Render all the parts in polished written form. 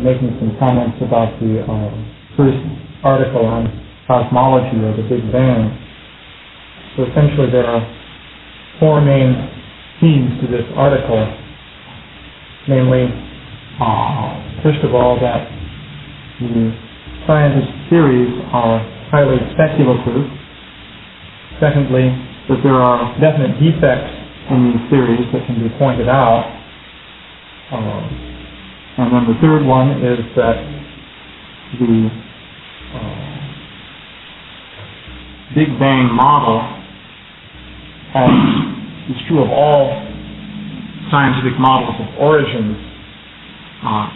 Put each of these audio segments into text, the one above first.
making some comments about the first article on cosmology or the Big Bang. So essentially there are four main themes to this article, namely, first of all, that the scientists' theories are highly speculative. Secondly, that there are definite defects in these theories that can be pointed out. And then the third one is that the Big Bang model, as is true of all scientific models of origins,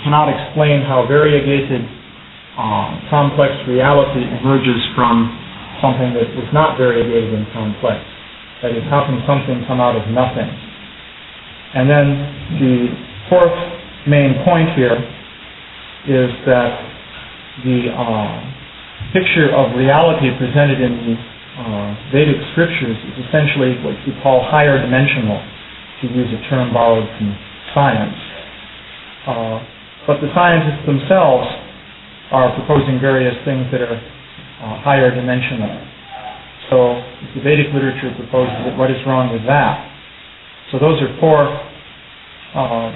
cannot explain how variegated complex reality emerges from something that is not variegated and complex. That is, how can something come out of nothing? And then the fourth main point here is that the picture of reality presented in the Vedic scriptures is essentially what we call higher dimensional, to use a term borrowed from science. But the scientists themselves are proposing various things that are higher dimensional. So the Vedic literature proposes that what is wrong with that? So those are four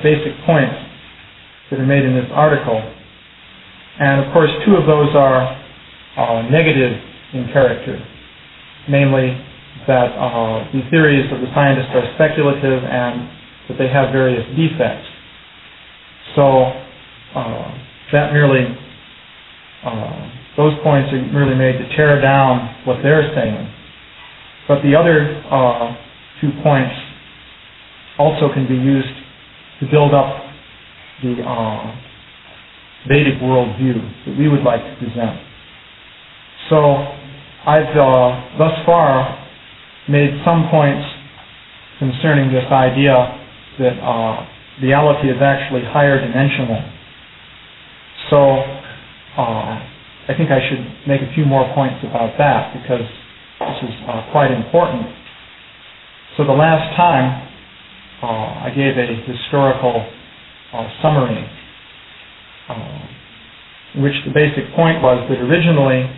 basic points that are made in this article. And of course, two of those are negative in character, namely that the theories of the scientists are speculative and that they have various defects. So that merely those points are merely made to tear down what they're saying. But the other 2 points also can be used to build up the Vedic worldview that we would like to present. So I've thus far made some points concerning this idea that reality is actually higher dimensional. So I think I should make a few more points about that because this is quite important. So the last time I gave a historical summary in which the basic point was that originally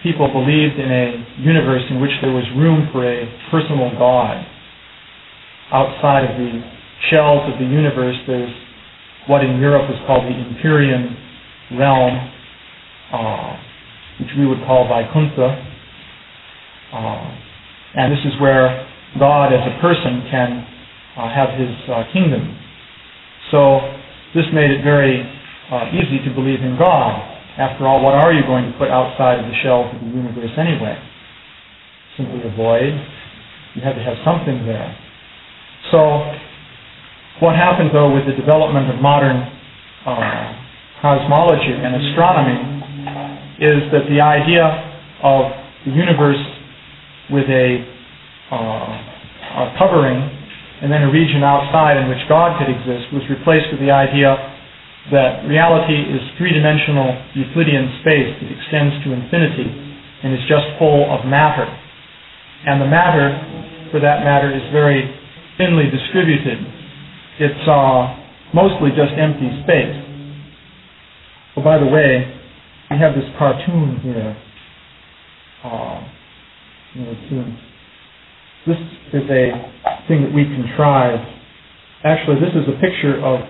people believed in a universe in which there was room for a personal God. Outside of the shells of the universe, there's what in Europe is called the Empyrean realm, which we would call Vaikuntha. And this is where God as a person can have his kingdom. So this made it very easy to believe in God. After all, what are you going to put outside of the shells of the universe anyway? Simply a void. You have to have something there. So what happened, though, with the development of modern cosmology and astronomy is that the idea of the universe with a covering and then a region outside in which God could exist was replaced with the idea that reality is three-dimensional Euclidean space that extends to infinity and is just full of matter. And the matter, for that matter, is very thinly distributed. It's mostly just empty space. Oh, by the way, we have this cartoon here. This is a thing that we contrived. Actually, this is a picture of,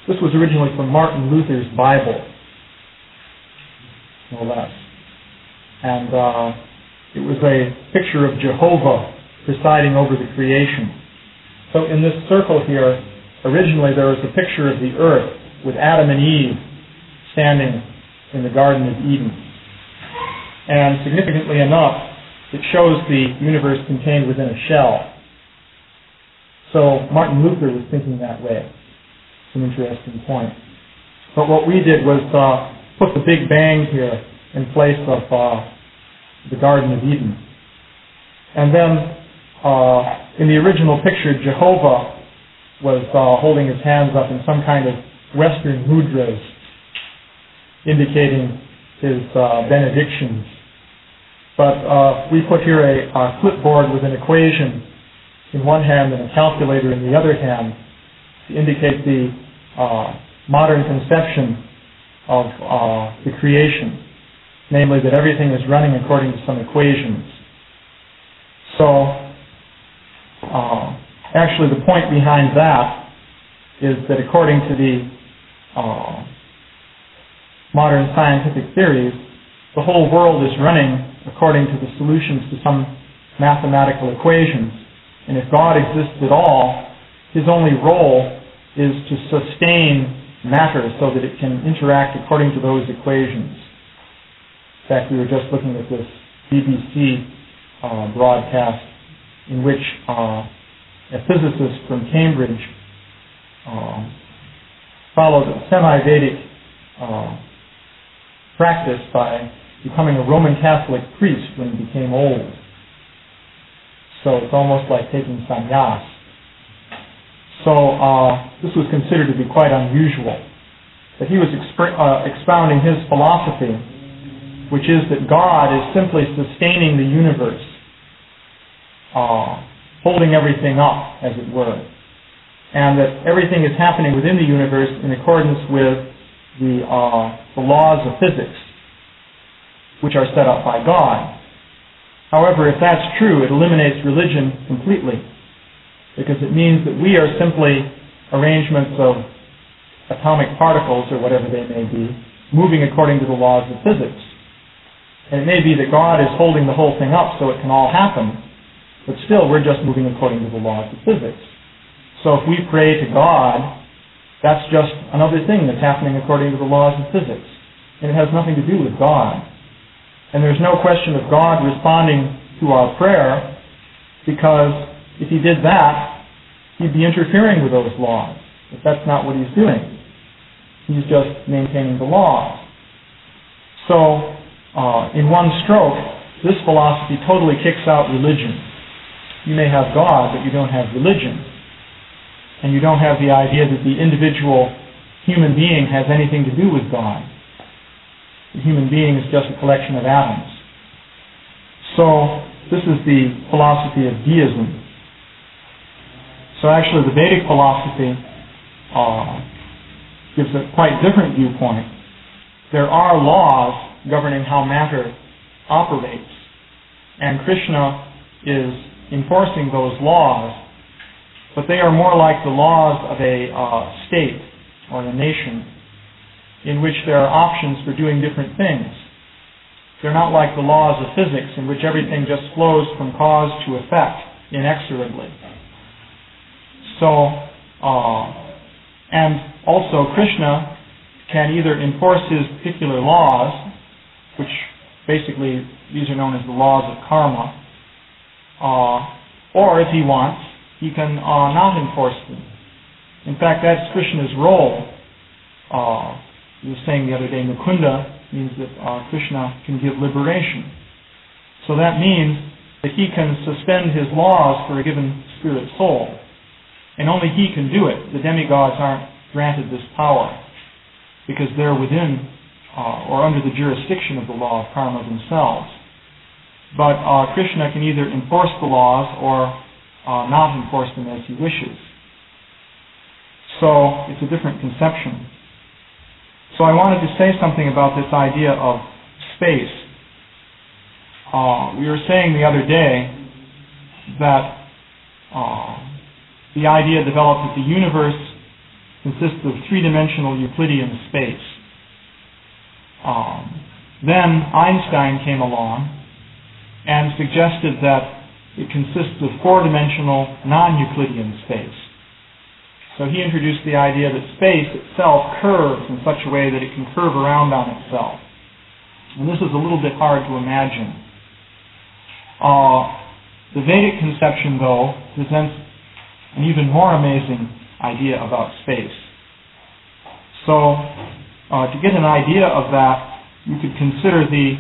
this was originally from Martin Luther's Bible, no less. And it was a picture of Jehovah presiding over the creation. So in this circle here, originally there was a picture of the earth with Adam and Eve standing in the Garden of Eden. And significantly enough, it shows the universe contained within a shell. So Martin Luther was thinking that way. It's an interesting point. But what we did was put the Big Bang here in place of the Garden of Eden. And then in the original picture, Jehovah was holding his hands up in some kind of Western mudras, indicating his benedictions. But we put here a clipboard with an equation in one hand and a calculator in the other hand to indicate the modern conception of the creation, namely that everything is running according to some equations. So, actually the point behind that is that according to the modern scientific theories, the whole world is running according to the solutions to some mathematical equations. And if God exists at all, His only role is to sustain matter so that it can interact according to those equations. In fact, we were just looking at this BBC broadcast in which a physicist from Cambridge followed a semi-Vedic practice by becoming a Roman Catholic priest when he became old. So it's almost like taking sannyas. So this was considered to be quite unusual. But he was expounding his philosophy, which is that God is simply sustaining the universe, holding everything up, as it were, and that everything is happening within the universe in accordance with the laws of physics, which are set up by God. However, if that's true, it eliminates religion completely, because it means that we are simply arrangements of atomic particles, or whatever they may be, moving according to the laws of physics. And it may be that God is holding the whole thing up so it can all happen, but still we're just moving according to the laws of physics. So if we pray to God, that's just another thing that's happening according to the laws of physics. And it has nothing to do with God. And there's no question of God responding to our prayer, because if He did that, He'd be interfering with those laws. But that's not what He's doing. He's just maintaining the laws. So, in one stroke, this philosophy totally kicks out religion. You may have God, but you don't have religion. And you don't have the idea that the individual human being has anything to do with God. The human being is just a collection of atoms. So, this is the philosophy of deism. So actually the Vedic philosophy gives a quite different viewpoint. There are laws governing how matter operates, and Krishna is enforcing those laws, but they are more like the laws of a state or a nation, in which there are options for doing different things. They're not like the laws of physics, in which everything just flows from cause to effect inexorably. So, and also Krishna can either enforce his particular laws, which basically these are known as the laws of karma, or if he wants, he can not enforce them. In fact, that's Krishna's role. We were saying the other day, Mukunda means that Krishna can give liberation. So that means that he can suspend his laws for a given spirit soul. And only he can do it. The demigods aren't granted this power, because they're within or under the jurisdiction of the law of karma themselves. But Krishna can either enforce the laws or not enforce them as he wishes. So it's a different conception. So I wanted to say something about this idea of space. We were saying the other day that the idea developed that the universe consists of three-dimensional Euclidean space. Then Einstein came along and suggested that it consists of four-dimensional non-Euclidean space. So he introduced the idea that space itself curves in such a way that it can curve around on itself. And this is a little bit hard to imagine. The Vedic conception, though, presents an even more amazing idea about space. So, to get an idea of that, you could consider the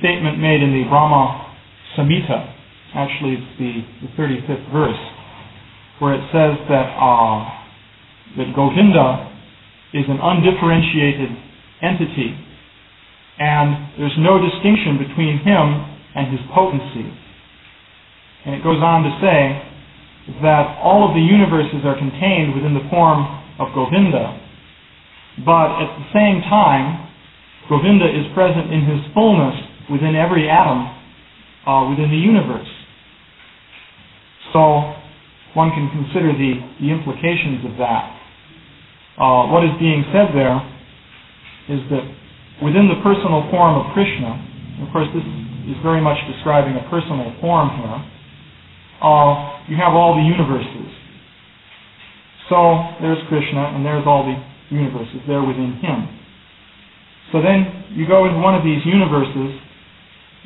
statement made in the Brahma Samhita. Actually, it's the 35th verse, where it says that Govinda is an undifferentiated entity, and there's no distinction between him and his potency. And it goes on to say that all of the universes are contained within the form of Govinda, But at the same time, Govinda is present in his fullness within every atom within the universe. So one can consider the implications of that. What is being said there is that within the personal form of Krishna, of course this is very much describing a personal form here, you have all the universes. So there's Krishna and there's all the universes there within him. So then you go into one of these universes,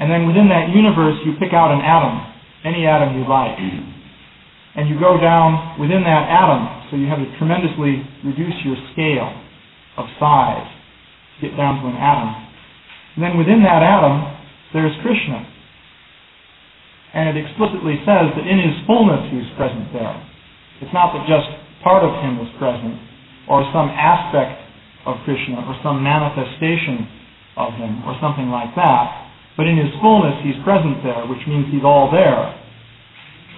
and then within that universe you pick out an atom, any atom you like. And you go down within that atom, so you have to tremendously reduce your scale of size to get down to an atom. And then within that atom, there's Krishna. And it explicitly says that in his fullness he's present there. It's not that just part of him is present, or some aspect of Krishna, or some manifestation of him, or something like that. But in his fullness he's present there, which means he's all there.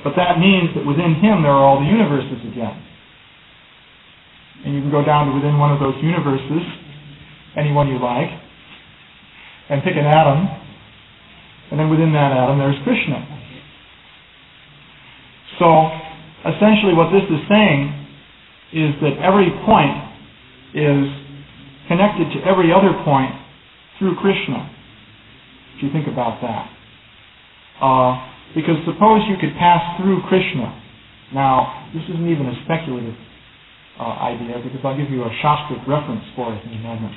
But that means that within him there are all the universes again. And you can go down to within one of those universes, any one you like, and pick an atom, and then within that atom there's Krishna. So, essentially what this is saying is that every point is connected to every other point through Krishna, if you think about that. Because suppose you could pass through Krishna. Now, this isn't even a speculative idea, because I'll give you a Shastric reference for it in a moment.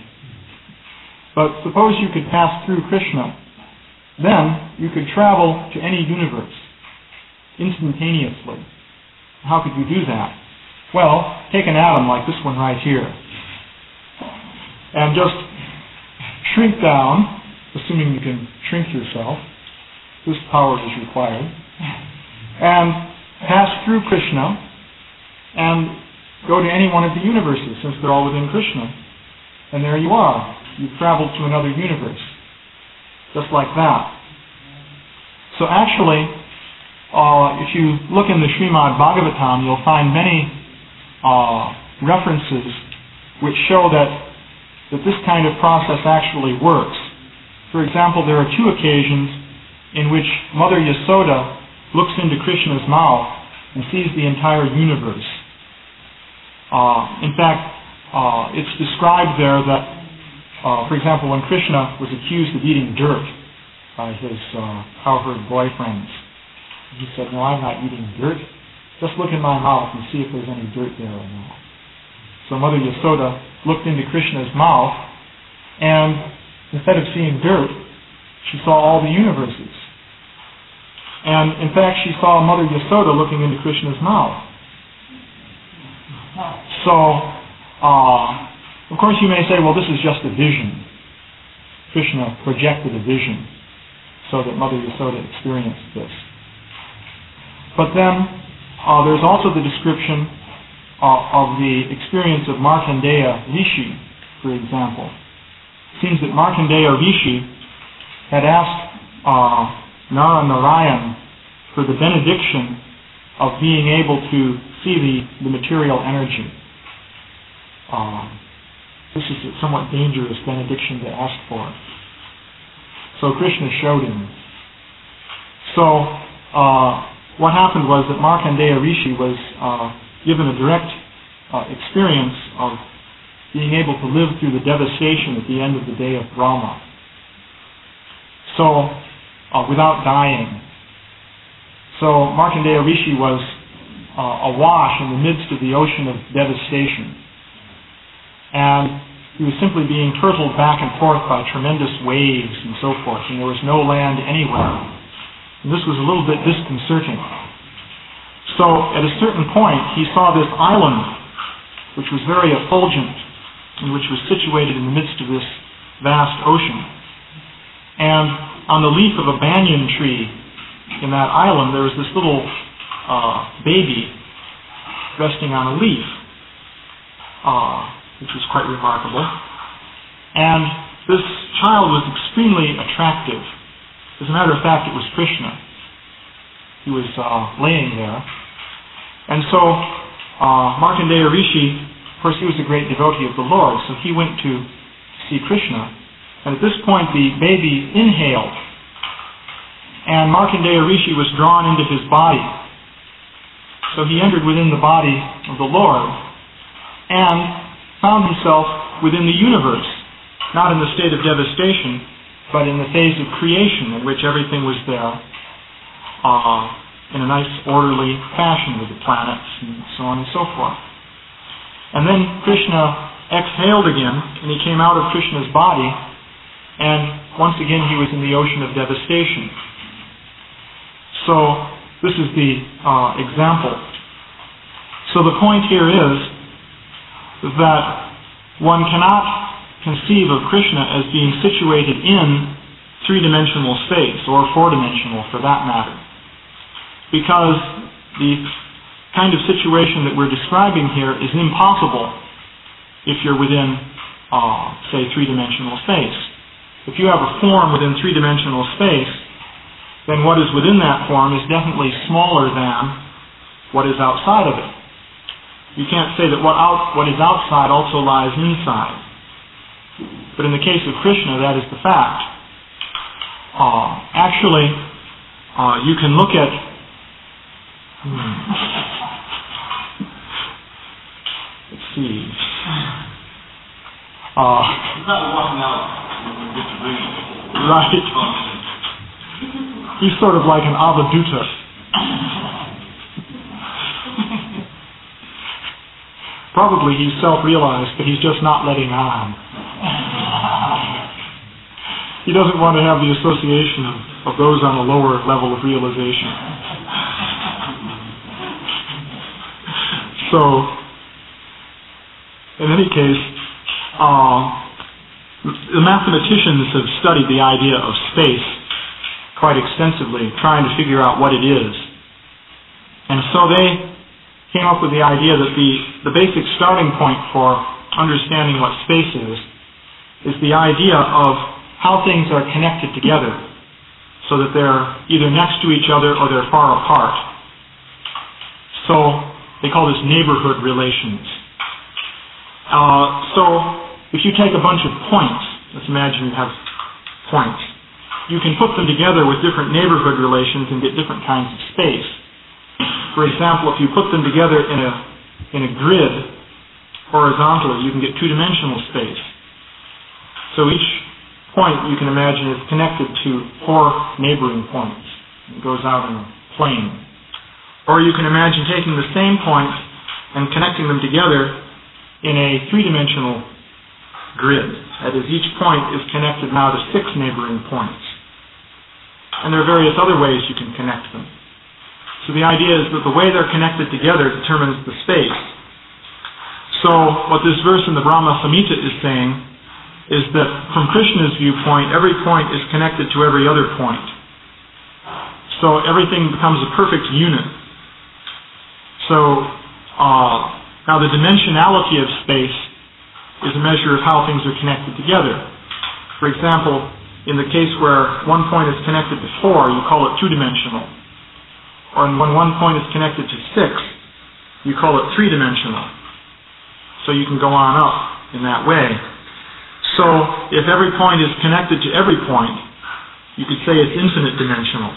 But suppose you could pass through Krishna, then you could travel to any universe instantaneously. How could you do that? Well, take an atom like this one right here, and just shrink down, assuming you can shrink yourself. This power is required. And pass through Krishna and go to any one of the universes, since they're all within Krishna. And there you are. You've traveled to another universe. Just like that. So actually, if you look in the Srimad Bhagavatam, you'll find many references which show that this kind of process actually works. For example, there are 2 occasions in which Mother Yasoda looks into Krishna's mouth and sees the entire universe. In fact, it's described there that, for example, when Krishna was accused of eating dirt by his cowherd boyfriends, he said, "No, I'm not eating dirt. Just look in my mouth and see if there's any dirt there or not." So Mother Yasoda looked into Krishna's mouth, and instead of seeing dirt, she saw all the universes. And in fact, she saw Mother Yasoda looking into Krishna's mouth. So, of course you may say, well, this is just a vision. Krishna projected a vision so that Mother Yasoda experienced this. But then, there's also the description of the experience of Markandeya Rishi, for example. It seems that Markandeya Rishi had asked Narayan for the benediction of being able to see the material energy. This is a somewhat dangerous benediction to ask for. So Krishna showed him. So what happened was that Markandeya Rishi was given a direct experience of being able to live through the devastation at the end of the day of Brahma. So, without dying. So Markandeya Rishi was awash in the midst of the ocean of devastation. And he was simply being turtled back and forth by tremendous waves and so forth, and there was no land anywhere. And this was a little bit disconcerting. So at a certain point, he saw this island, which was very effulgent, and which was situated in the midst of this vast ocean. And on the leaf of a banyan tree in that island, there was this little baby resting on a leaf, which was quite remarkable. And this child was extremely attractive. As a matter of fact, it was Krishna. He was laying there. And so Markandeya Rishi of course, he was a great devotee of the Lord, so he went to see Krishna. And at this point, the baby inhaled, and Markandeya Rishi was drawn into his body. So he entered within the body of the Lord and found himself within the universe, not in the state of devastation, but in the phase of creation in which everything was there in a nice orderly fashion with the planets and so on and so forth. And then Krishna exhaled again, and he came out of Krishna's body, and once again he was in the ocean of devastation. So this is the example. So the point here is that one cannot conceive of Krishna as being situated in three-dimensional space, or four-dimensional for that matter, because the kind of situation that we're describing here is impossible if you're within, say, three-dimensional space. If you have a form within three-dimensional space, then what is within that form is definitely smaller than what is outside of it. You can't say that what is outside also lies inside. But in the case of Krishna, that is the fact. Actually, you can look at... Let's see. It's not walking out and disagreeing. Right. He's sort of like an avaduta. Probably he's self-realized, but he's just not letting on. He doesn't want to have the association of those on a lower level of realization. So, in any case, the mathematicians have studied the idea of space quite extensively, trying to figure out what it is. And so they came up with the idea that the basic starting point for understanding what space is the idea of how things are connected together so that they're either next to each other or they're far apart. So they call this neighborhood relations. So if you take a bunch of points, let's imagine you have points, you can put them together with different neighborhood relations and get different kinds of space. For example, if you put them together in a grid horizontally, you can get two-dimensional space. So each point, you can imagine, is connected to four neighboring points. It goes out in a plane. Or you can imagine taking the same points and connecting them together in a three-dimensional grid. That is, each point is connected now to six neighboring points. And there are various other ways you can connect them. So the idea is that the way they're connected together determines the space. So what this verse in the Brahma Samhita is saying is that from Krishna's viewpoint, every point is connected to every other point. So everything becomes a perfect unit. So now the dimensionality of space is a measure of how things are connected together. For example, in the case where one point is connected to 4, you call it two-dimensional. Or when one point is connected to 6, you call it three-dimensional. So you can go on up in that way. So if every point is connected to every point, you could say it's infinite dimensional.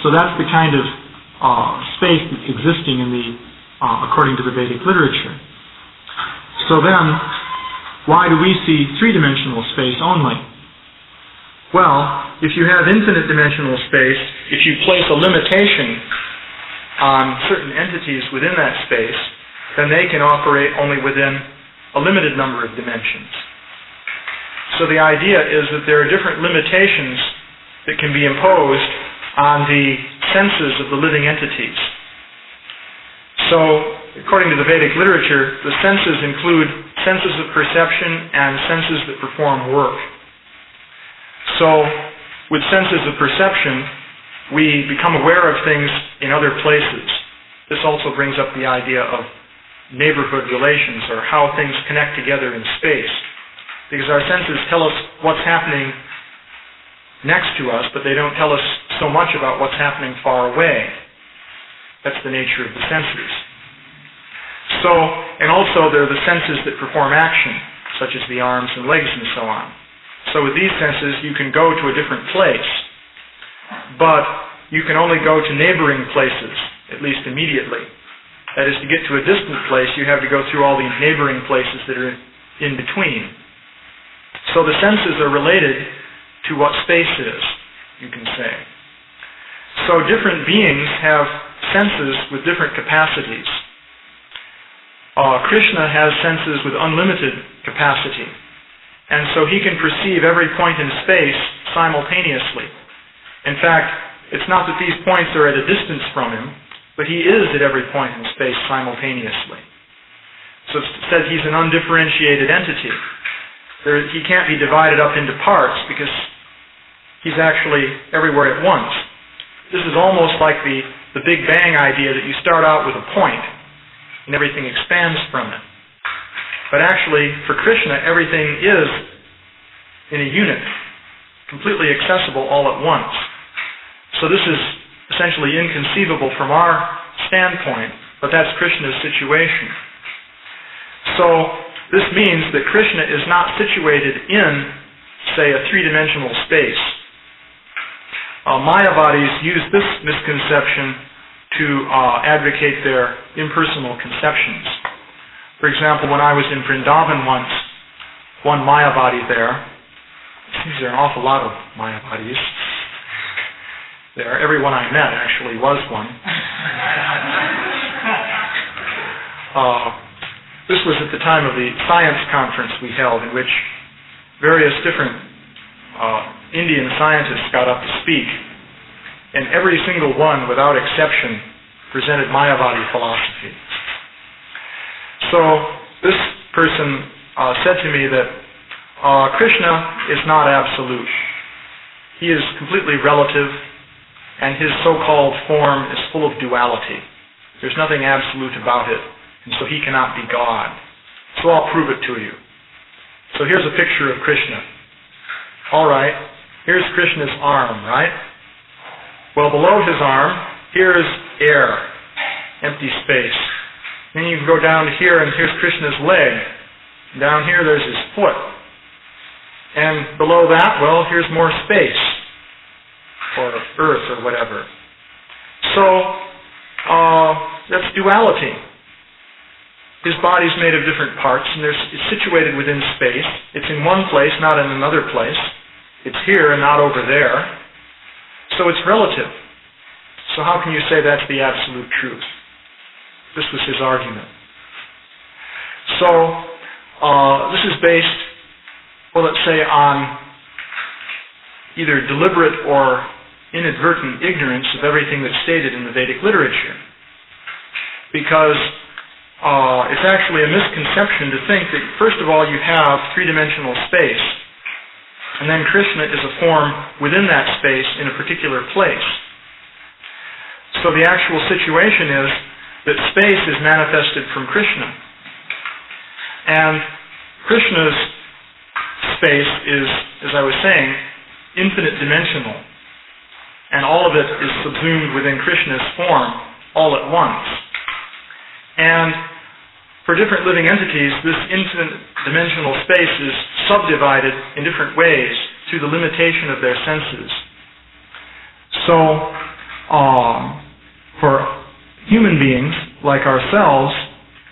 So that's the kind of space that's existing in the according to the Vedic literature. So then, why do we see three-dimensional space only? Well, if you have infinite dimensional space, if you place a limitation on certain entities within that space, then they can operate only within a limited number of dimensions. So the idea is that there are different limitations that can be imposed on the senses of the living entities. So, according to the Vedic literature, the senses include senses of perception and senses that perform work. So, with senses of perception, we become aware of things in other places. This also brings up the idea of neighborhood relations, or how things connect together in space. Because our senses tell us what's happening next to us, but they don't tell us so much about what's happening far away. That's the nature of the senses. So, and also there are the senses that perform action, such as the arms and legs and so on. So with these senses, you can go to a different place, but you can only go to neighboring places, at least immediately. That is, to get to a distant place, you have to go through all these neighboring places that are in between. So the senses are related to what space is, you can say. So different beings have senses with different capacities. Krishna has senses with unlimited capacity, and so he can perceive every point in space simultaneously. In fact, it's not that these points are at a distance from him, but he is at every point in space simultaneously. So it says he's an undifferentiated entity. He can't be divided up into parts because he's actually everywhere at once. This is almost like the Big Bang idea that you start out with a point and everything expands from it. But actually, for Krishna, everything is in a unit, completely accessible all at once. So this is essentially inconceivable from our standpoint, but that's Krishna's situation. So this means that Krishna is not situated in, say, a three-dimensional space. Mayavadis use this misconception to advocate their impersonal conceptions. For example, when I was in Vrindavan once, one Mayavadi there, it seems there are an awful lot of Mayavadis there. Everyone I met actually was one. This was at the time of the science conference we held, in which various different Indian scientists got up to speak, and every single one, without exception, presented Mayavadi philosophy. So this person said to me that Krishna is not absolute. He is completely relative, and his so-called form is full of duality. There's nothing absolute about it, and so he cannot be God. So I'll prove it to you. So here's a picture of Krishna. All right, here's Krishna's arm, right? Well, below his arm, here's air, empty space. Then you can go down to here, and here's Krishna's leg. Down here, there's his foot. And below that, well, here's more space, or earth, or whatever. So, that's duality. His body's made of different parts, and it's situated within space. It's in one place, not in another place. It's here and not over there. So it's relative. So how can you say that's the absolute truth? This was his argument. So this is based, well, let's say, on either deliberate or inadvertent ignorance of everything that's stated in the Vedic literature. Because it's actually a misconception to think that, first of all, you have three-dimensional space, and then Krishna is a form within that space in a particular place. So the actual situation is that space is manifested from Krishna. And Krishna's space is, as I was saying, infinite dimensional. And all of it is subsumed within Krishna's form all at once. And for different living entities, this infinite dimensional space is subdivided in different ways through the limitation of their senses. So, for human beings, like ourselves,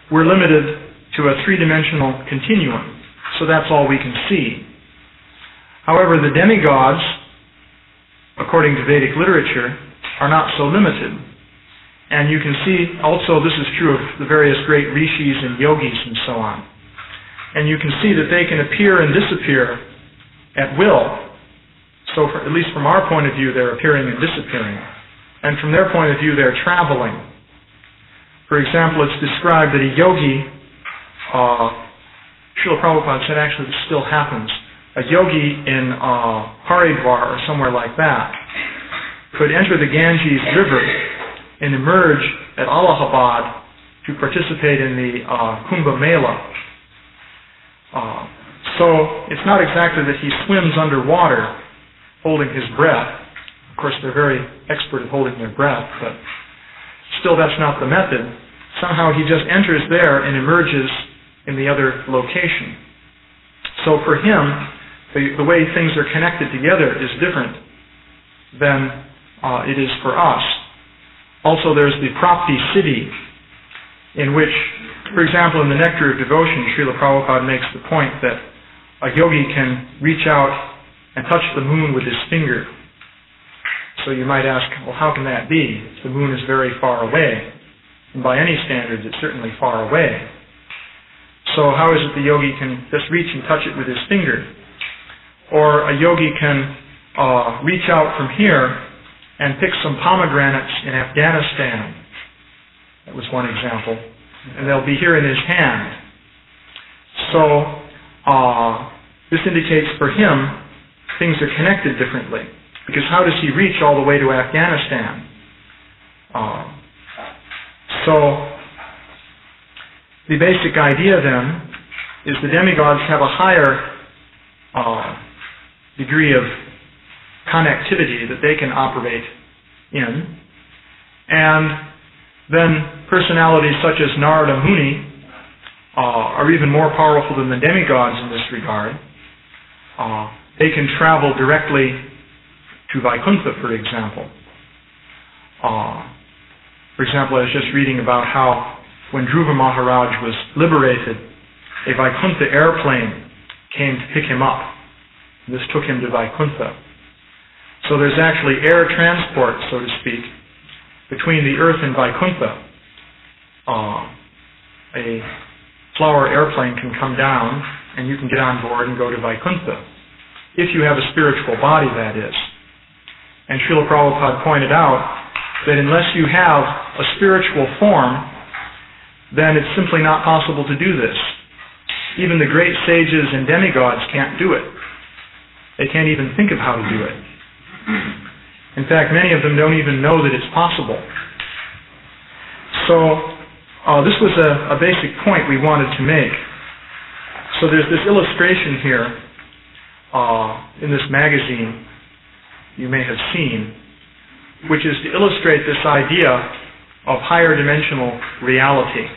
we're limited to a three-dimensional continuum. So that's all we can see. However, the demigods, according to Vedic literature, are not so limited. And you can see, also this is true of the various great rishis and yogis and so on. And you can see that they can appear and disappear at will. So at least from our point of view, they're appearing and disappearing. And from their point of view, they're traveling. For example, it's described that a yogi, Srila Prabhupada said actually this still happens, a yogi in Haridwar or somewhere like that could enter the Ganges River and emerge at Allahabad to participate in the Kumbh Mela. So it's not exactly that he swims underwater holding his breath. Of course, they're very expert at holding their breath, but still that's not the method. somehow he just enters there and emerges in the other location. So for him, the way things are connected together is different than it is for us. Also, there's the Prapti Siddhi, in which, for example, in the Nectar of Devotion, Srila Prabhupada makes the point that a yogi can reach out and touch the moon with his finger. So you might ask, well, how can that be? The moon is very far away. And by any standards, it's certainly far away. So how is it the yogi can just reach and touch it with his finger? Or a yogi can reach out from here and pick some pomegranates in Afghanistan. That was one example. And they'll be here in his hand. So this indicates for him things are connected differently. Because how does he reach all the way to Afghanistan? So the basic idea then is the demigods have a higher degree of connectivity that they can operate in. And then personalities such as Narada Muni are even more powerful than the demigods in this regard. They can travel directly to Vaikuntha, for example. For example, I was just reading about how when Dhruva Maharaj was liberated, a Vaikuntha airplane came to pick him up. This took him to Vaikuntha. So there's actually air transport, so to speak, between the earth and Vaikuntha. A flower airplane can come down and you can get on board and go to Vaikuntha. If you have a spiritual body, that is. And Srila Prabhupada pointed out that unless you have a spiritual form, then it's simply not possible to do this. Even the great sages and demigods can't do it. They can't even think of how to do it. In fact, many of them don't even know that it's possible. So this was a basic point we wanted to make. So there's this illustration here in this magazine you may have seen, which is to illustrate this idea of higher dimensional reality.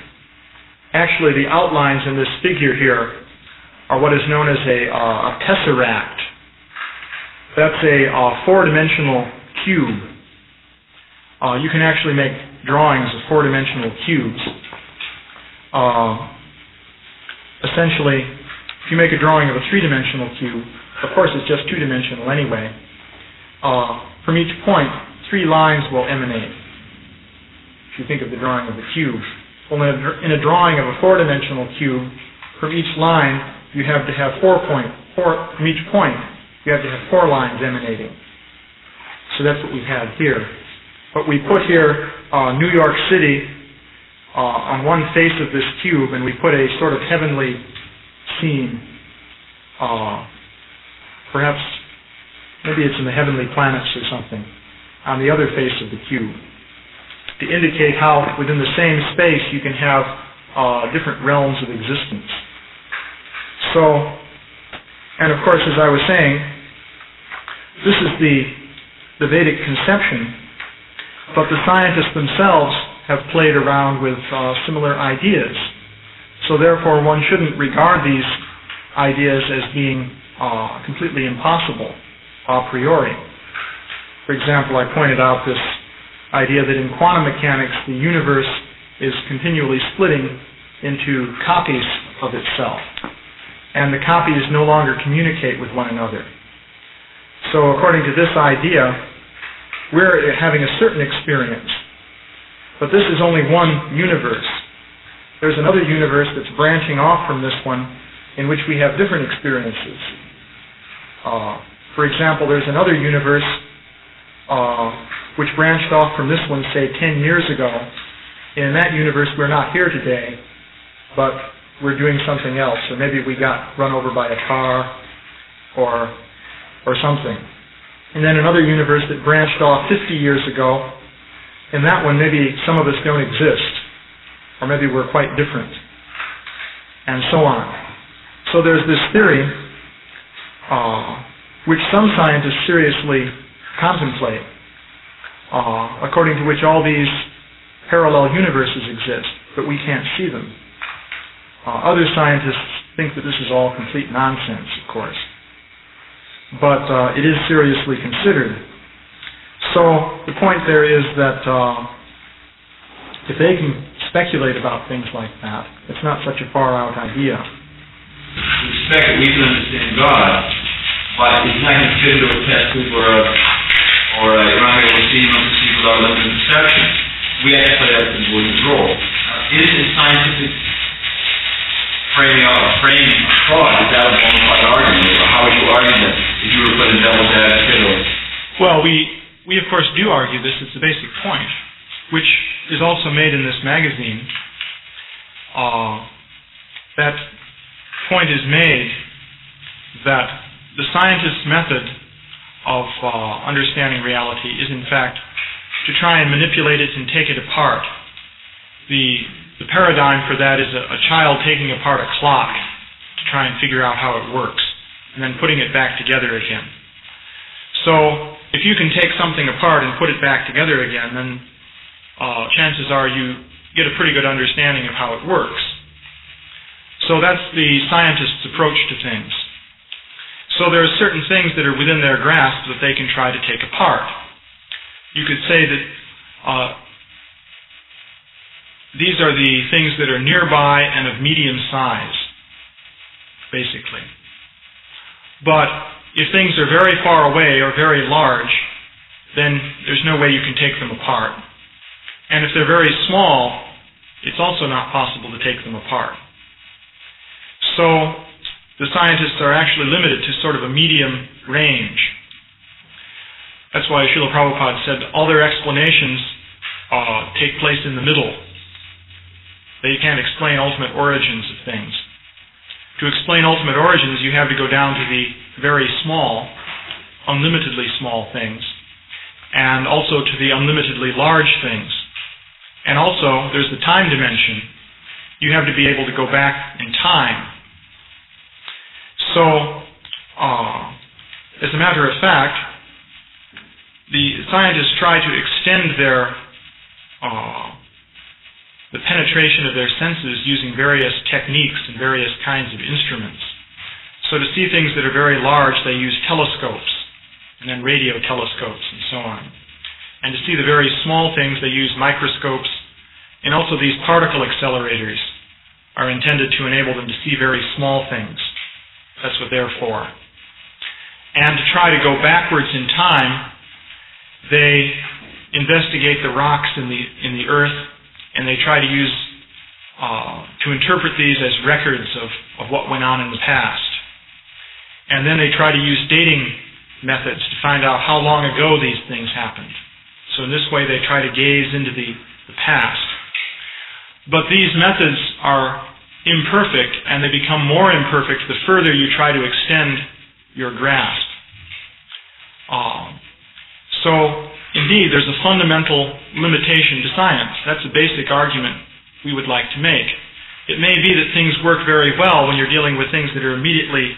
Actually, the outlines in this figure here are what is known as a tesseract. That's a four-dimensional cube. You can actually make drawings of four-dimensional cubes. Essentially, if you make a drawing of a three-dimensional cube, of course it's just two-dimensional anyway, from each point, three lines will emanate. If you think of the drawing of the cube. Well, in a drawing of a four-dimensional cube, from each line, you have to have from each point, you have to have 4 lines emanating. So that's what we have here. But we put here New York City on one face of this cube, and we put a sort of heavenly scene. Perhaps, maybe it's in the heavenly planets or something, on the other face of the cube, to indicate how within the same space you can have different realms of existence. So, and of course, as I was saying, this is the Vedic conception, but the scientists themselves have played around with similar ideas. So therefore, one shouldn't regard these ideas as being completely impossible a priori. For example, I pointed out this idea that in quantum mechanics, the universe is continually splitting into copies of itself, and the copies no longer communicate with one another. So according to this idea, we're having a certain experience, but this is only one universe. There's another universe that's branching off from this one in which we have different experiences. For example, there's another universe which branched off from this one, say, 10 years ago. In that universe, we're not here today, but we're doing something else. Or maybe we got run over by a car or something. And then another universe that branched off 50 years ago. In that one, maybe some of us don't exist. Or maybe we're quite different. And so on. So there's this theory, which some scientists seriously contemplate, according to which all these parallel universes exist. but we can't see them. Other scientists think that this is all complete nonsense, of course. But it is seriously considered. So the point there is that if they can speculate about things like that, it's not such a far-out idea. We expect that we can understand God, but it's not going to fit into a test tube or you're not able to see him without limited perception. We have to play out the important role. Is the scientific framing of thought, is that a bona fide argument, or how would you argue that if you were playing devil's advocate? Well, we of course do argue this. It's a basic point, which is also made in this magazine. That point is made that the scientist's method of understanding reality is, in fact, to try and manipulate it and take it apart. The paradigm for that is a child taking apart a clock to try and figure out how it works, and then putting it back together again. So, if you can take something apart and put it back together again, then chances are you get a pretty good understanding of how it works. So that's the scientist's approach to things. So there are certain things that are within their grasp that they can try to take apart. You could say that these are the things that are nearby and of medium size, basically. But if things are very far away or very large, then there's no way you can take them apart. And if they're very small, it's also not possible to take them apart. So the scientists are actually limited to sort of a medium range. That's why Srila Prabhupada said all their explanations take place in the middle. They can't explain ultimate origins of things. To explain ultimate origins, you have to go down to the very small, unlimitedly small things, and also to the unlimitedly large things. And also, there's the time dimension. You have to be able to go back in time. So, as a matter of fact, the scientists try to extend the penetration of their senses using various techniques and various kinds of instruments. So to see things that are very large, they use telescopes, and then radio telescopes, and so on. And to see the very small things, they use microscopes, and also these particle accelerators are intended to enable them to see very small things. That's what they're for. And to try to go backwards in time, they investigate the rocks in the earth, and they try to use to interpret these as records of what went on in the past. And then they try to use dating methods to find out how long ago these things happened. So in this way they try to gaze into the past. But these methods are imperfect, and they become more imperfect the further you try to extend your grasp. So, indeed, there's a fundamental limitation to science. That's a basic argument we would like to make. It may be that things work very well when you're dealing with things that are immediately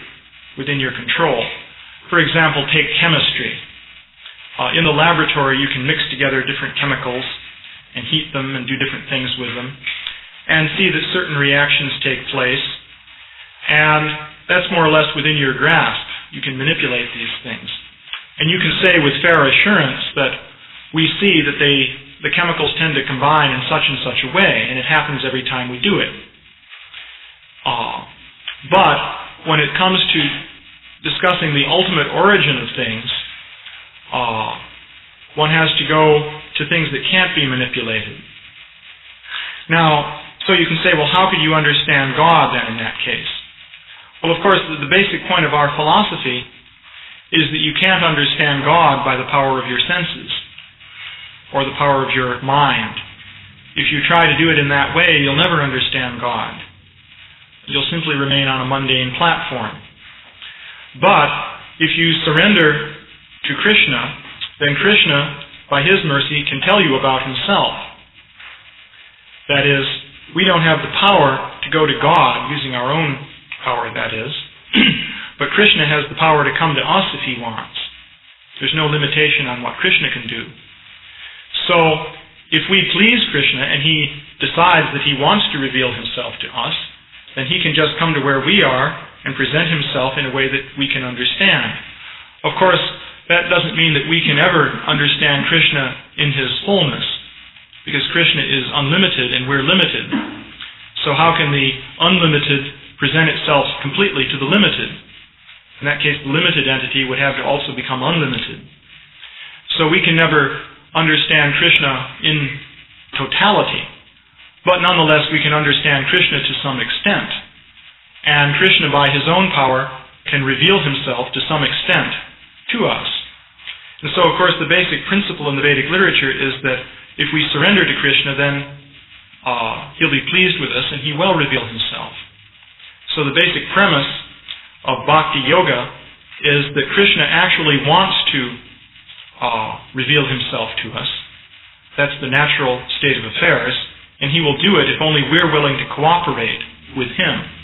within your control. For example, take chemistry. In the laboratory, you can mix together different chemicals and heat them and do different things with them and see that certain reactions take place, and that's more or less within your grasp. You can manipulate these things. And you can say with fair assurance that we see that the chemicals tend to combine in such and such a way, and it happens every time we do it. But when it comes to discussing the ultimate origin of things, one has to go to things that can't be manipulated. Now, so you can say, well, how could you understand God then in that case? Well, of course, the basic point of our philosophy is that you can't understand God by the power of your senses or the power of your mind. If you try to do it in that way, you'll never understand God. You'll simply remain on a mundane platform. But if you surrender to Krishna, then Krishna, by his mercy, can tell you about himself. That is, we don't have the power to go to God using our own power, that is. But Krishna has the power to come to us if he wants. There's no limitation on what Krishna can do. So, if we please Krishna and he decides that he wants to reveal himself to us, then he can just come to where we are and present himself in a way that we can understand. Of course, that doesn't mean that we can ever understand Krishna in his fullness, because Krishna is unlimited and we're limited. So how can the unlimited present itself completely to the limited? In that case, the limited entity would have to also become unlimited. So we can never understand Krishna in totality, but nonetheless we can understand Krishna to some extent. And Krishna, by his own power, can reveal himself to some extent to us. And so, of course, the basic principle in the Vedic literature is that if we surrender to Krishna, then he'll be pleased with us and he will reveal himself. So the basic premise of Bhakti Yoga is that Krishna actually wants to reveal himself to us. That's the natural state of affairs, and he will do it if only we're willing to cooperate with him.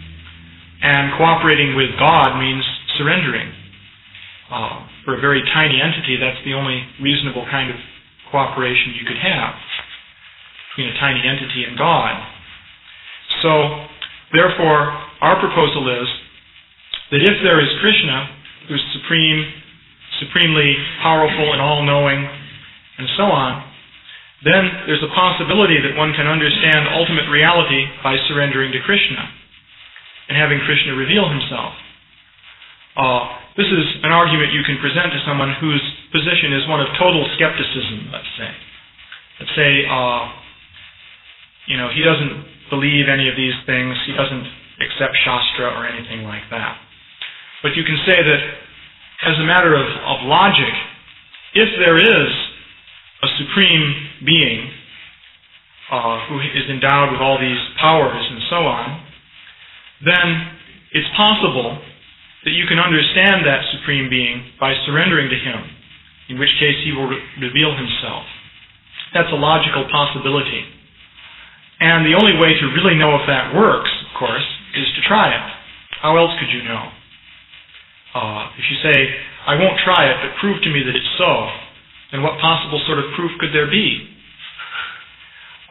And cooperating with God means surrendering. For a very tiny entity, that's the only reasonable kind of cooperation you could have between a tiny entity and God. So, therefore, our proposal is that if there is Krishna, who's supremely powerful and all-knowing, and so on, then there's a possibility that one can understand ultimate reality by surrendering to Krishna and having Krishna reveal himself. This is an argument you can present to someone whose position is one of total skepticism, let's say. Let's say, he doesn't believe any of these things, he doesn't accept Shastra or anything like that. But you can say that as a matter of logic, if there is a supreme being who is endowed with all these powers and so on, then it's possible that you can understand that supreme being by surrendering to him, in which case he will reveal himself. That's a logical possibility. And the only way to really know if that works, of course, is to try it. How else could you know? If you say, I won't try it, but prove to me that it's so, then what possible sort of proof could there be?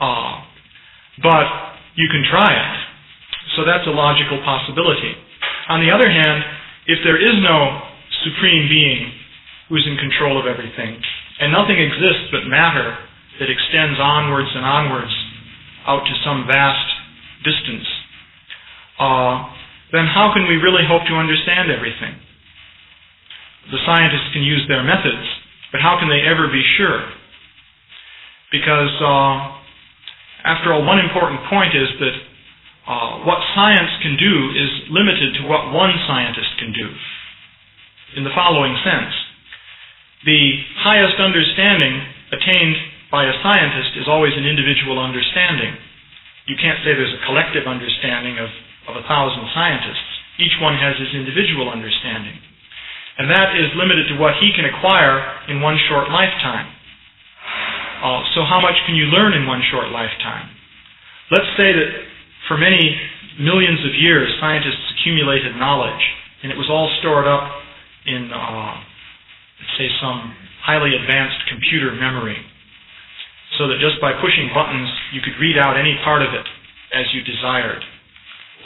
But you can try it. So that's a logical possibility. On the other hand, if there is no supreme being who's in control of everything, and nothing exists but matter that extends onwards and onwards out to some vast distance, then how can we really hope to understand everything? The scientists can use their methods, but how can they ever be sure? Because, after all, one important point is that what science can do is limited to what one scientist can do. In the following sense, the highest understanding attained by a scientist is always an individual understanding. You can't say there's a collective understanding of 1,000 scientists. Each one has his individual understanding. And that is limited to what he can acquire in one short lifetime. So how much can you learn in one short lifetime? Let's say that for many millions of years, scientists accumulated knowledge, and it was all stored up in, let's say, some highly advanced computer memory, so that just by pushing buttons, you could read out any part of it as you desired.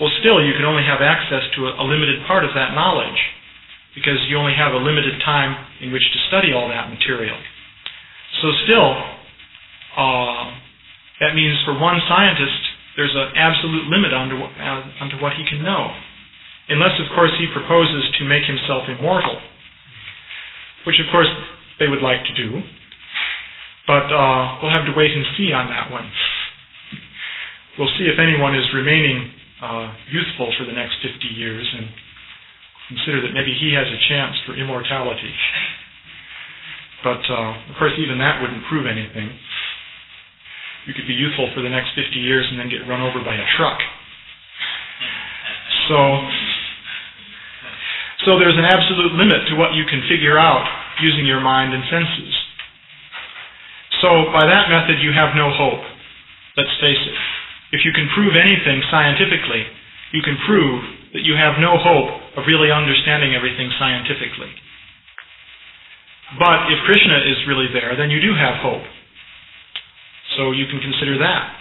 Well, still, you can only have access to a limited part of that knowledge, because you only have a limited time in which to study all that material. So still, that means for one scientist, there's an absolute limit onto what he can know. Unless, of course, he proposes to make himself immortal, which, of course, they would like to do. But we'll have to wait and see on that one. We'll see if anyone is remaining youthful for the next 50 years and consider that maybe he has a chance for immortality. But, of course, even that wouldn't prove anything. You could be youthful for the next 50 years and then get run over by a truck. So there's an absolute limit to what you can figure out using your mind and senses. So by that method, you have no hope. Let's face it. If you can prove anything scientifically, you can prove that you have no hope of really understanding everything scientifically. But if Krishna is really there, then you do have hope. So you can consider that.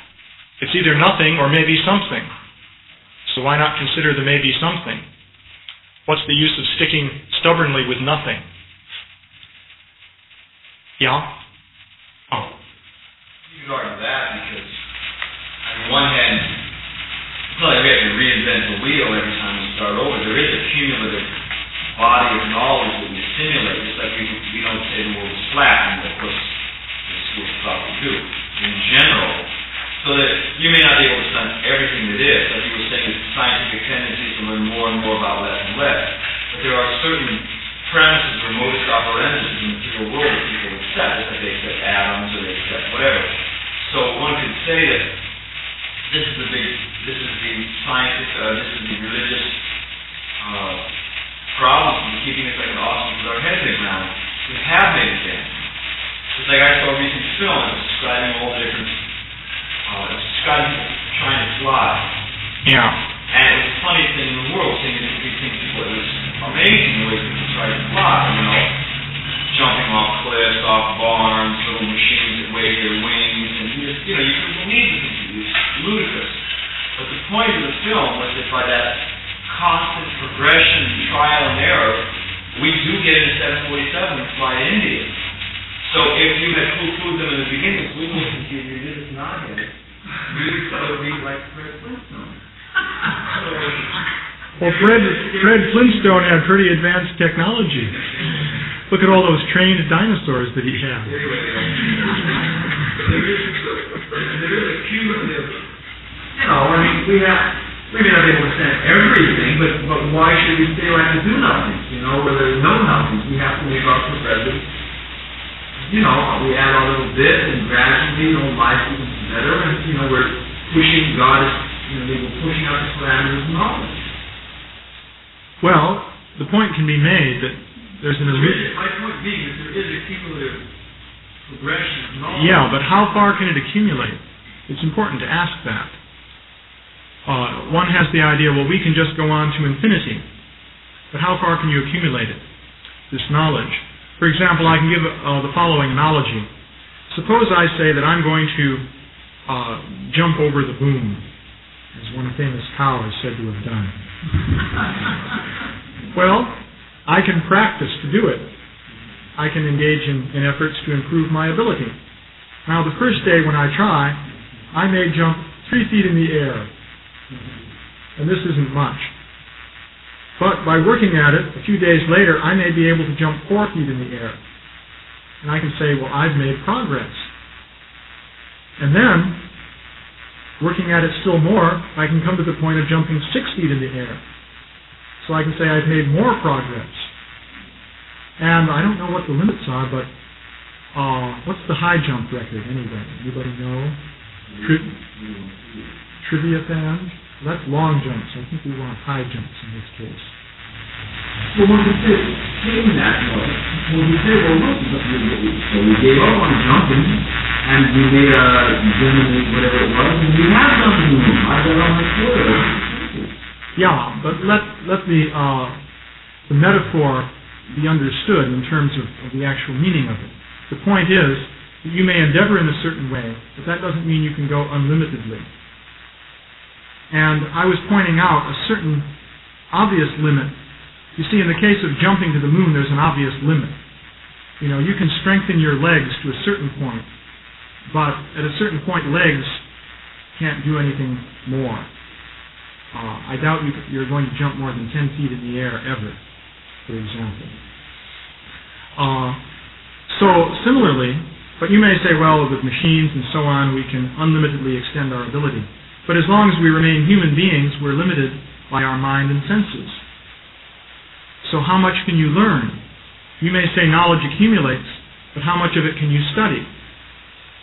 It's either nothing or maybe something. So why not consider the maybe something? What's the use of sticking stubbornly with nothing? Yeah? Oh. You could argue that because, on one hand, it's not like we have to reinvent the wheel every time we start over. There is a cumulative body of knowledge that we simulate, just like we don't say the world is flat, and of course, this probably do, in general. So that you may not be able to study everything that is. Like you were saying, it's scientific tendencies to learn more and more about less and less. But there are certain premises or modus operandi in the material world that people accept, just like they accept atoms or they accept whatever. So one could say that this is the scientific, this is the religious problem from keeping us like an ostrich with our heads in the ground. We have made advances. It's like I saw a recent film that was describing all the different describing people trying to fly. Yeah. And it was the funniest thing in the world, seeing these people. It was amazing the way people try to fly, jumping off cliffs, off barns, little machines that wave their wings, and you couldn't believe the things. It was ludicrous. But the point of the film was that by that constant progression, trial and error, we do get in a 747 and fly to India. So if you had poo-pooed them in the beginning, we wouldn't give you this noggin. We would sort of be like Fred Flintstone. Well, Fred Flintstone had pretty advanced technology. Look at all those trained dinosaurs that he had. There is a cumulative, we may not be able to understand everything, but why should we stay like to do nothing? Where there's no nothing, we have to make our progressive. We add a little bit, and gradually, life becomes better, and, we're pushing God, we're pushing out the parameters of knowledge. Well, the point can be made that there's an illusion. My point being that there is a cumulative progression of knowledge. Yeah, but how far can it accumulate? It's important to ask that. One has the idea, well, we can just go on to infinity. But how far can you accumulate it, this knowledge? For example, I can give the following analogy. Suppose I say that I'm going to jump over the boom, as one famous cow is said to have done. Well, I can practice to do it. I can engage in efforts to improve my ability. Now, the first day when I try, I may jump 3 feet in the air. And this isn't much. But by working at it, a few days later, I may be able to jump 4 feet in the air. And I can say, well, I've made progress. And then, working at it still more, I can come to the point of jumping 6 feet in the air. So I can say I've made more progress. And I don't know what the limits are, but what's the high jump record anyway? Anybody know? Trivia fans? That's long jumps. I think we want high jumps in this case. Well, when we say, taking that note, when we say, well, look, so we gave up on jumping, and we made a gymnast, whatever it was, and we have something new. I got on my Twitter. Yeah, but let the metaphor be understood in terms of the actual meaning of it. The point is that you may endeavor in a certain way, but that doesn't mean you can go unlimitedly. And I was pointing out a certain obvious limit. You see, in the case of jumping to the moon, there's an obvious limit. You can strengthen your legs to a certain point, but at a certain point, legs can't do anything more. I doubt you're going to jump more than 10 feet in the air ever, for example. So, similarly, but you may say, well, with machines and so on, we can unlimitedly extend our ability. But as long as we remain human beings, we're limited by our mind and senses. So how much can you learn? You may say knowledge accumulates, but how much of it can you study?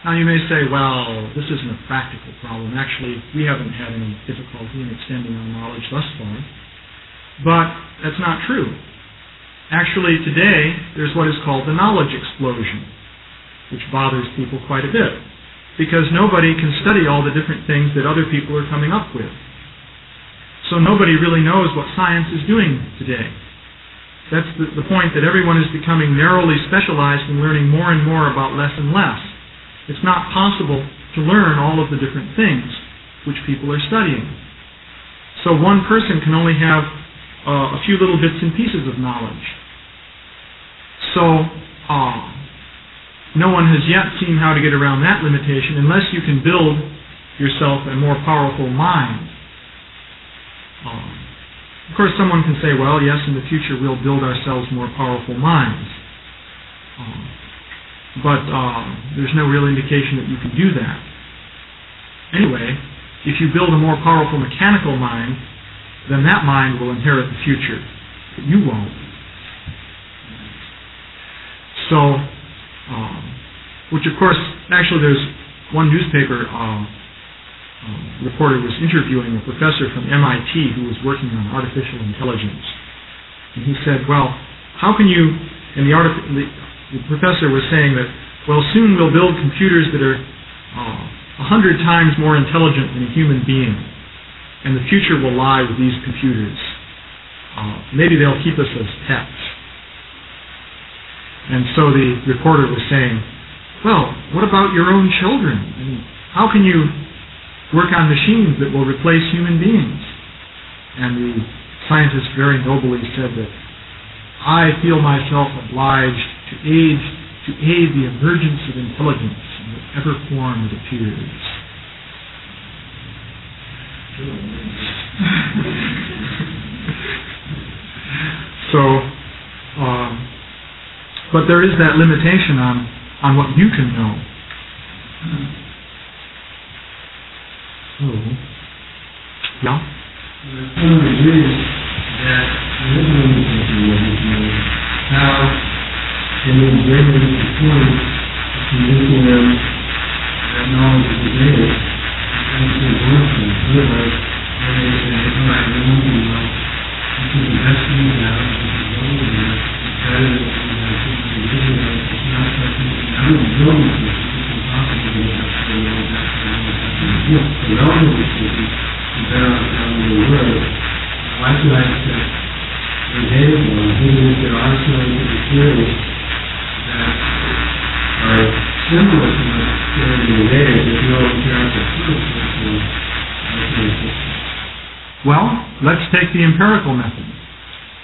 Now you may say, well, this isn't a practical problem. Actually, we haven't had any difficulty in extending our knowledge thus far. But that's not true. Actually, today, there's what is called the knowledge explosion, which bothers people quite a bit, because nobody can study all the different things that other people are coming up with. So nobody really knows what science is doing today. That's the point, that everyone is becoming narrowly specialized in learning more and more about less and less. It's not possible to learn all of the different things which people are studying. So one person can only have a few little bits and pieces of knowledge. So no one has yet seen how to get around that limitation unless you can build yourself a more powerful mind. Of course, someone can say, well, yes, in the future we'll build ourselves more powerful minds. But there's no real indication that you can do that. Anyway, if you build a more powerful mechanical mind, then that mind will inherit the future, but you won't. So, which of course, actually there's one newspaper reporter was interviewing a professor from MIT who was working on artificial intelligence. And he said, well, how can you, and the professor was saying that, well, soon we'll build computers that are 100 times more intelligent than a human being, and the future will lie with these computers. Maybe they'll keep us as pets. And so the reporter was saying, well, what about your own children? I mean, how can you work on machines that will replace human beings? And the scientist very nobly said that, I feel myself obliged to aid the emergence of intelligence in whatever form it appears. So, but there is that limitation on what you can know. So, yeah? I agree that listening to what you know, how can you bring them to the point of convincing them that knowledge is the greatest, and to work them. Otherwise, when they say, all right, we won't do well, this is the best thing now, this is the only thing now, it's better than it's not something that I don't know this, it's impossible to get up to the world, that's the knowledge I can do. So relatively speaking, the better off down in the world. Why should I accept the Vedic ones, even if there are scientific theories that are similar to the theory in the Vedic, there's no empirical proof for it. Well, let's take the empirical method.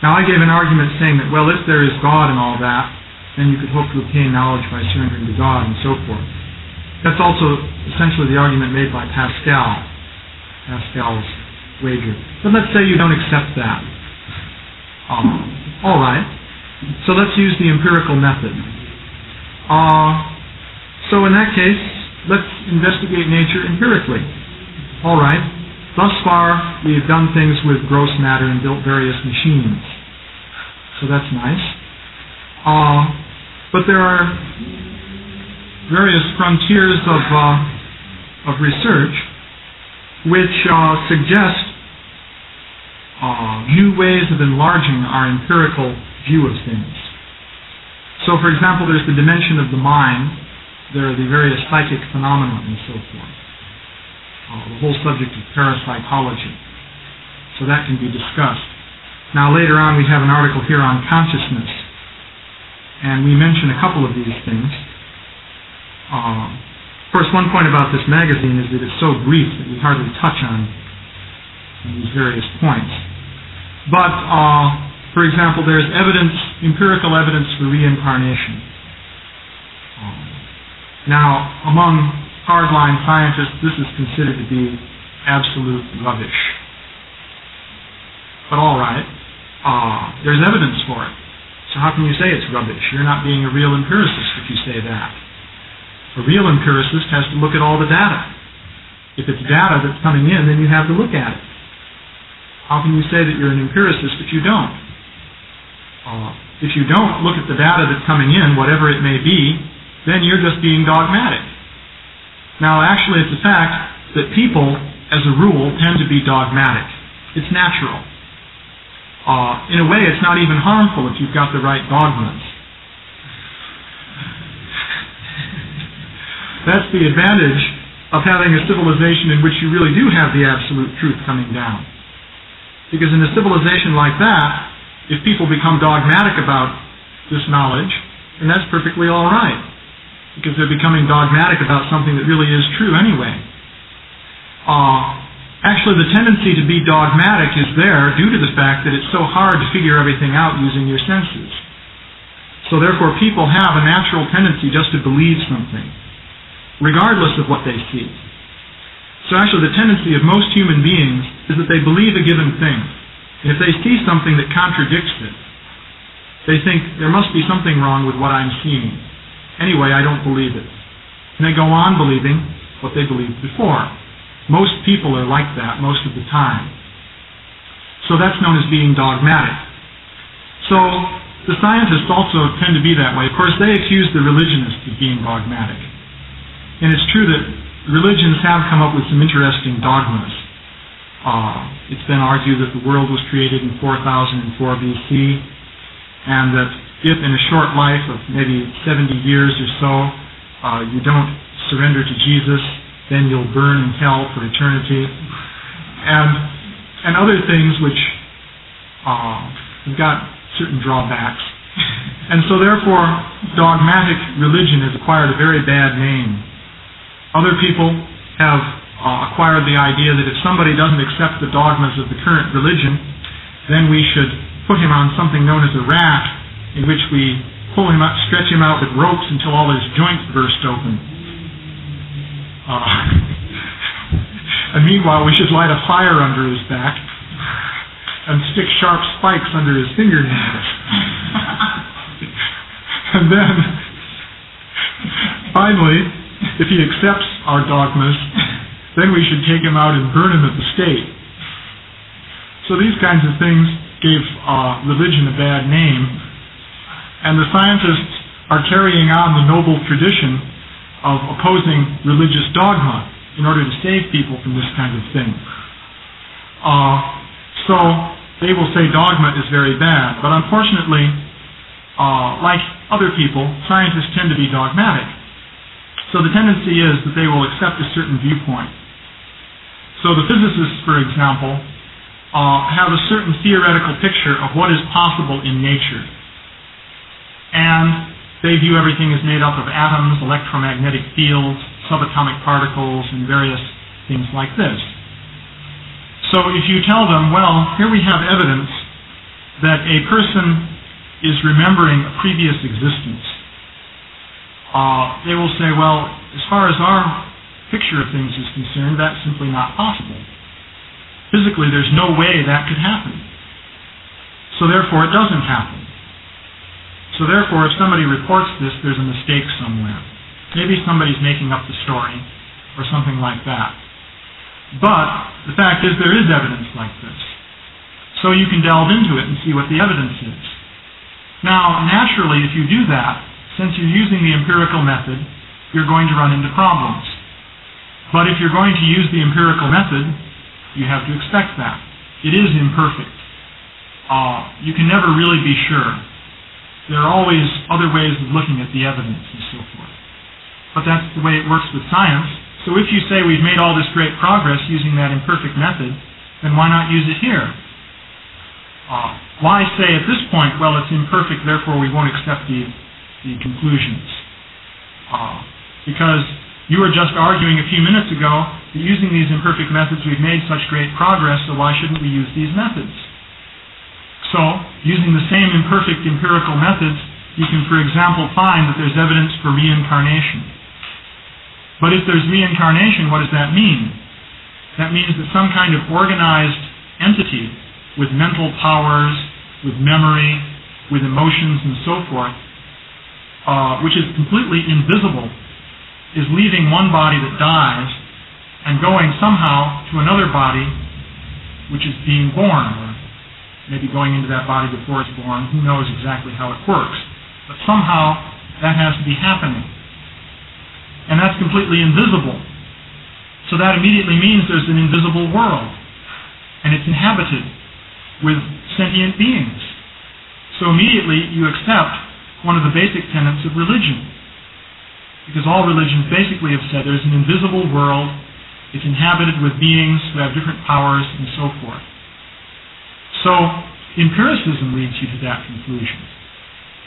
Now, I gave an argument saying that, well, if there is God and all that, then you could hope to obtain knowledge by surrendering to God and so forth. That's also essentially the argument made by Pascal's wager. But let's say you don't accept that. All right. So let's use the empirical method. So in that case, let's investigate nature empirically. All right. Thus far, we have done things with gross matter and built various machines. So that's nice. But there are various frontiers of research which suggest new ways of enlarging our empirical view of things. So, for example, there's the dimension of the mind, there are the various psychic phenomena and so forth. The whole subject of parapsychology. So that can be discussed. Now, later on, we have an article here on consciousness, and we mention a couple of these things. Of course, one point about this magazine is that it's so brief that we hardly touch on these various points. But, for example, there's empirical evidence for reincarnation. Now, among hardline scientists, this is considered to be absolute rubbish. But all right, there's evidence for it. So how can you say it's rubbish? You're not being a real empiricist if you say that. A real empiricist has to look at all the data. If it's data that's coming in, then you have to look at it. How can you say that you're an empiricist if you don't? If you don't look at the data that's coming in, whatever it may be, then you're just being dogmatic. Now, actually, it's a fact that people, as a rule, tend to be dogmatic. It's natural. In a way, it's not even harmful if you've got the right dogmas. That's the advantage of having a civilization in which you really do have the absolute truth coming down. Because in a civilization like that, if people become dogmatic about this knowledge, then that's perfectly all right. because they're becoming dogmatic about something that really is true anyway. Actually, the tendency to be dogmatic is there due to the fact that it's so hard to figure everything out using your senses. So therefore, people have a natural tendency just to believe something, regardless of what they see. So actually, the tendency of most human beings is that they believe a given thing. And if they see something that contradicts it, they think there must be something wrong with what I'm seeing. Anyway, I don't believe it. And they go on believing what they believed before. Most people are like that most of the time. So that's known as being dogmatic. So the scientists also tend to be that way. Of course, they accuse the religionists of being dogmatic. And it's true that religions have come up with some interesting dogmas. It's been argued that the world was created in 4004 BC, and that if in a short life of maybe 70 years or so, you don't surrender to Jesus, then you'll burn in hell for eternity, and other things which have got certain drawbacks. And so therefore, dogmatic religion has acquired a very bad name. Other people have acquired the idea that if somebody doesn't accept the dogmas of the current religion, then we should put him on something known as a raft, in which we pull him up, stretch him out with ropes until all his joints burst open. And meanwhile, we should light a fire under his back and stick sharp spikes under his fingernails. And then, finally, if he accepts our dogmas, then we should take him out and burn him at the stake. So these kinds of things gave religion a bad name, and the scientists are carrying on the noble tradition of opposing religious dogma in order to save people from this kind of thing. So they will say dogma is very bad, but unfortunately, like other people, scientists tend to be dogmatic. So the tendency is that they will accept a certain viewpoint. So the physicists, for example, have a certain theoretical picture of what is possible in nature. And they view everything as made up of atoms, electromagnetic fields, subatomic particles, and various things like this. So if you tell them, well, here we have evidence that a person is remembering a previous existence, they will say, well, as far as our picture of things is concerned, that's simply not possible. Physically, there's no way that could happen. So therefore, it doesn't happen. So therefore, if somebody reports this, there's a mistake somewhere. Maybe somebody's making up the story, or something like that. But the fact is, there is evidence like this. So you can delve into it and see what the evidence is. Now, naturally, if you do that, since you're using the empirical method, you're going to run into problems. But if you're going to use the empirical method, you have to expect that. It is imperfect. You can never really be sure. There are always other ways of looking at the evidence and so forth. But that's the way it works with science. So if you say we've made all this great progress using that imperfect method, then why not use it here? Why say at this point, well, it's imperfect, therefore we won't accept the conclusions? Because you were just arguing a few minutes ago that using these imperfect methods we've made such great progress, so why shouldn't we use these methods? So, using the same imperfect empirical methods, you can, for example, find that there's evidence for reincarnation. But if there's reincarnation, what does that mean? That means that some kind of organized entity with mental powers, with memory, with emotions and so forth, which is completely invisible, is leaving one body that dies and going somehow to another body which is being born, or maybe going into that body before it's born. Who knows exactly how it works. But somehow that has to be happening. And that's completely invisible. So that immediately means there's an invisible world. And it's inhabited with sentient beings. So immediately you accept one of the basic tenets of religion. Because all religions basically have said there's an invisible world, it's inhabited with beings who have different powers and so forth. So empiricism leads you to that conclusion.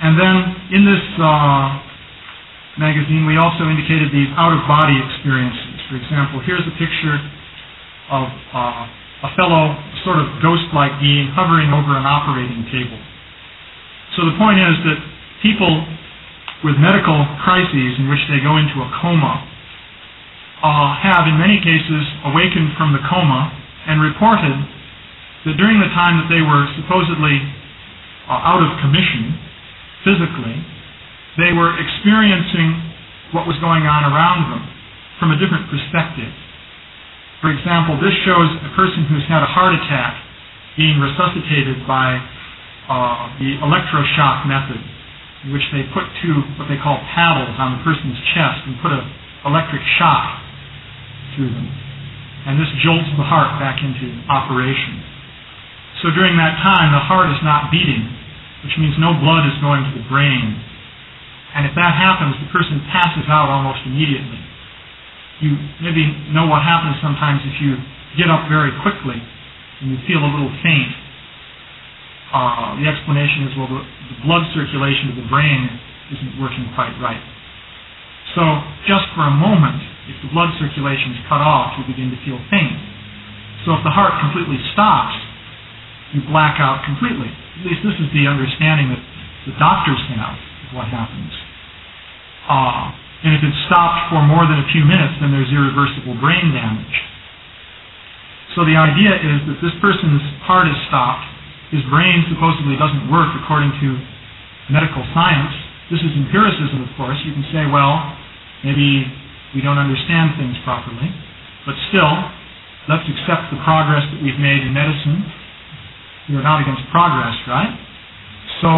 And then in this magazine, we also indicated these out-of-body experiences. For example, here's a picture of a fellow sort of ghost-like being hovering over an operating table. So the point is that people with medical crises in which they go into a coma have in many cases awakened from the coma and reported that during the time that they were supposedly out of commission physically, they were experiencing what was going on around them from a different perspective. For example, this shows a person who's had a heart attack being resuscitated by the electroshock method, in which they put two what they call paddles on the person's chest and put an electric shock through them. And this jolts the heart back into operation. So during that time, the heart is not beating, which means no blood is going to the brain. And if that happens, the person passes out almost immediately. You maybe know what happens sometimes if you get up very quickly and you feel a little faint. The explanation is, well, the blood circulation to the brain isn't working quite right. So just for a moment, if the blood circulation is cut off, you begin to feel faint. So if the heart completely stops, you black out completely. At least this is the understanding that the doctors have of what happens. And if it's stopped for more than a few minutes, then there's irreversible brain damage. So the idea is that this person's heart is stopped, his brain supposedly doesn't work according to medical science. This is empiricism, of course. You can say, well, maybe we don't understand things properly, but still, let's accept the progress that we've made in medicine. We're not against progress, right? So,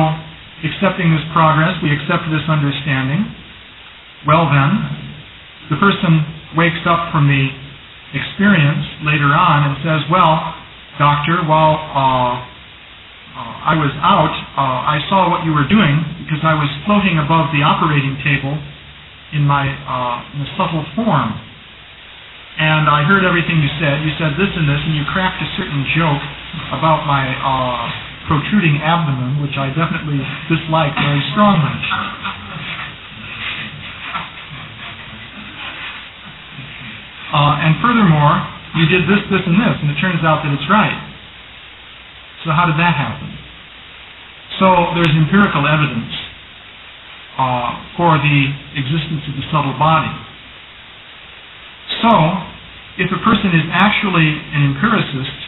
accepting this progress, we accept this understanding. Well then, the person wakes up from the experience later on and says, well, doctor, while I was out, I saw what you were doing because I was floating above the operating table in a subtle form. And I heard everything you said. You said this and this, and you cracked a certain joke about my protruding abdomen, which I definitely dislike very strongly. And furthermore, you did this, this, and this, and it turns out that it's right. So how did that happen? So there's empirical evidence for the existence of the subtle body. So, if a person is actually an empiricist,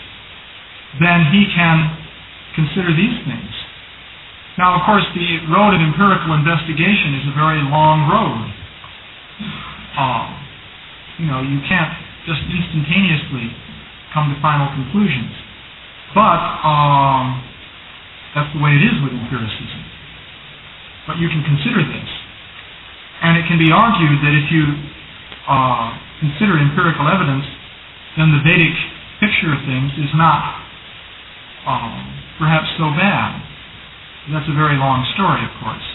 then he can consider these things. Now, of course, the road of empirical investigation is a very long road. You can't just instantaneously come to final conclusions. But that's the way it is with empiricism. But you can consider this. And it can be argued that if you consider empirical evidence, then the Vedic picture of things is not perhaps so bad. That's a very long story, of course.